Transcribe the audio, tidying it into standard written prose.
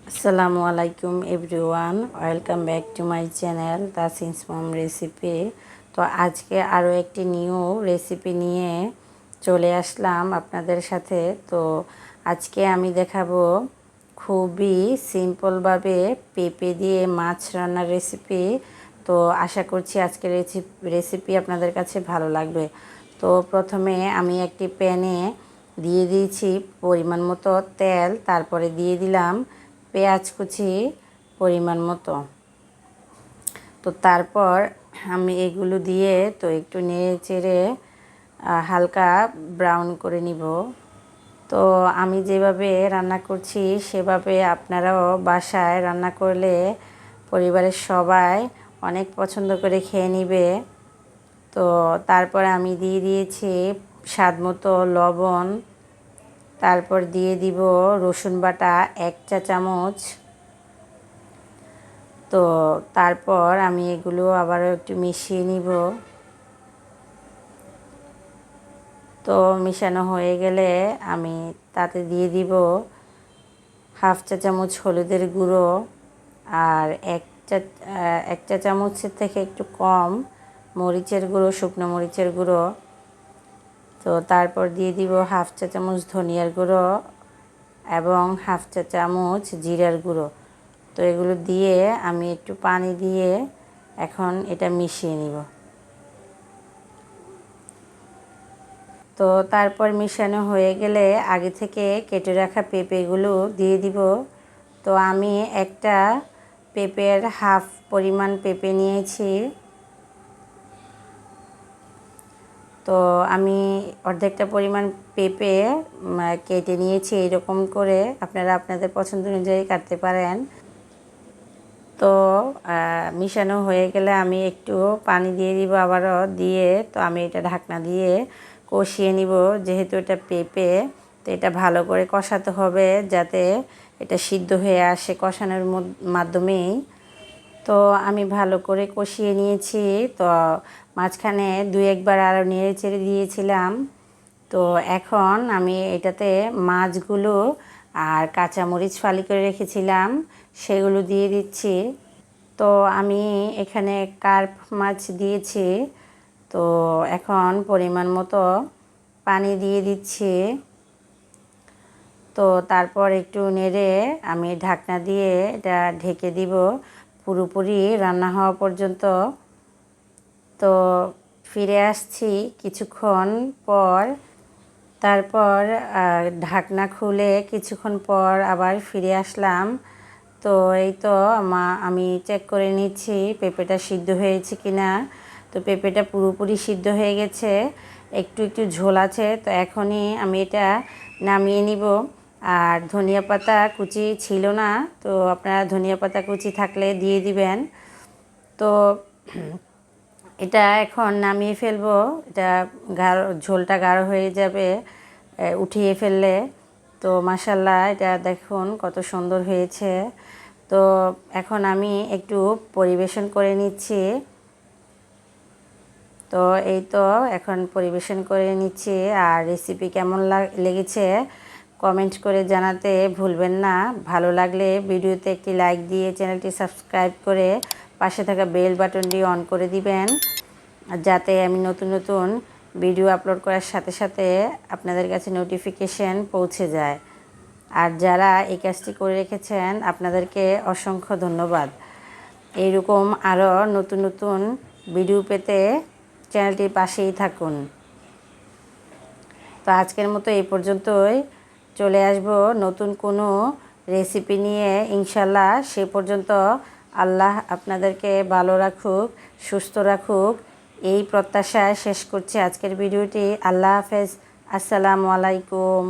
আসসালামু আলাইকুম everyone, welcome back to my channel Tasin's mom recipe. তো আজকে আরও একটি নিউ রেসিপি নিয়ে চলে আসলাম আপনাদের সাথে। তো আজকে আমি দেখাবো খুবই সিম্পলভাবে পেঁপে দিয়ে মাছ রান্নার রেসিপি। তো আশা করছি আজকের রেসিপি আপনাদের কাছে ভালো লাগবে। তো প্রথমে আমি একটি প্যানে দিয়ে দিয়েছি পরিমাণ মতো তেল, তারপরে দিয়ে দিলাম পেঁয়াজ কুচি পরিমাণ মতো। তো তারপর আমি এগুলো দিয়ে তো একটু নেড়ে চেড়ে হালকা ব্রাউন করে নিব। তো আমি যেভাবে রান্না করছি সেভাবে আপনারাও বাসায় রান্না করলে পরিবারের সবাই অনেক পছন্দ করে খেয়ে নিবে। তো তারপর আমি দিয়ে দিয়েছি স্বাদ মতো লবণ, তারপর দিয়ে দিব রসুন বাটা 1 চা চামচ। তো তারপর আমি এগুলো আবারও একটু মিশিয়ে নিব। তো মিশানো হয়ে গেলে আমি তাতে দিয়ে দিব 1/2 চা চামচ হলুদের গুঁড়ো আর 1 চা চামচের থেকে একটু কম মরিচের গুঁড়ো, শুকনো মরিচের গুঁড়ো। তো তারপর দিয়ে দিব 1/2 চা চামচ ধনিয়ার গুঁড়ো এবং 1/2 চা চামচ জিরার গুঁড়ো। তো এগুলো দিয়ে আমি একটু পানি দিয়ে এখন এটা মিশিয়ে নিব। তো তারপর মিশানো হয়ে গেলে আগে থেকে কেটে রাখা পেঁপেগুলো দিয়ে দিব। তো আমি একটা পেঁপের হাফ পরিমাণ পেঁপে নিয়েছি। তো আমি অর্ধেকটা পরিমাণ পেঁপে কেটে নিয়েছি। এরকম করে আপনারা আপনাদের পছন্দ অনুযায়ী কাটতে পারেন। তো মিশানো হয়ে গেলে আমি একটু পানি দিয়ে দিব আবারও দিয়ে। তো আমি এটা ঢাকনা দিয়ে কষিয়ে নিব। যেহেতু এটা পেঁপে, তো এটা ভালো করে কষাতে হবে যাতে এটা সিদ্ধ হয়ে আসে কষানোর মাধ্যমেই। তো আমি ভালো করে কষিয়ে নিয়েছি। তো মাঝখানে 2-1 বার আরও নেড়ে চেড়ে দিয়েছিলাম। তো এখন আমি এটাতে মাছগুলো আর কাঁচামরিচ ফালি করে রেখেছিলাম সেগুলো দিয়ে দিচ্ছি। তো আমি এখানে কার্প মাছ দিয়েছি। তো এখন পরিমাণ মতো পানি দিয়ে দিচ্ছি। তো তারপর একটু নেড়ে আমি ঢাকনা দিয়ে এটা ঢেকে দিব পুরোপুরি রান্না হওয়া পর্যন্ত। তো ফিরে আসছি কিছুক্ষণ পর। তারপর ঢাকনা খুলে কিছুক্ষণ পর আবার ফিরে আসলাম। তো এই তো আমি চেক করে নিচ্ছি পেঁপেটা সিদ্ধ হয়েছে কি না। তো পেঁপেটা পুরোপুরি সিদ্ধ হয়ে গেছে, একটু একটু ঝোল আছে। তো এখনই আমি এটা নামিয়ে নিব। আর ধনিয়া পাতা কুচি ছিল না, তো আপনারা ধনিয়া পাতা কুচি থাকলে দিয়ে দিবেন। তো এটা এখন নামিয়ে ফেলবো। এটা ঝোলটা গাঢ় হয়ে যাবে উঠিয়ে ফেললে। তো মাশাআল্লাহ এটা দেখুন কত সুন্দর হয়েছে। তো এখন আমি একটু পরিবেশন করে নিচ্ছি। তো এই তো এখন পরিবেশন করে নিচ্ছি। আর রেসিপি কেমন লেগেছে কমেন্ট করে জানাতে ভুলবেন না। ভালো লাগলে ভিডিওতে একটি লাইক দিয়ে চ্যানেলটি সাবস্ক্রাইব করে পাশে থাকা বেল বাটনটি অন করে দিবেন, যাতে আমি নতুন নতুন ভিডিও আপলোড করার সাথে সাথে আপনাদের কাছে নোটিফিকেশন পৌঁছে যায়। আর যারা এই কাজটি করে রেখেছেন আপনাদেরকে অসংখ্য ধন্যবাদ। এইরকম আরও নতুন নতুন ভিডিও পেতে চ্যানেলটির পাশেই থাকুন। তো আজকের মতো এই পর্যন্তই। চলে আসব নতুন কোনো রেসিপি নিয়ে ইনশাল্লাহ। সে পর্যন্ত আল্লাহ আপনাদেরকে ভালো রাখুক, সুস্থ রাখুক, এই প্রত্যাশায় শেষ করছি আজকের ভিডিওটি। আল্লাহ হাফেজ, আসসালামু আলাইকুম।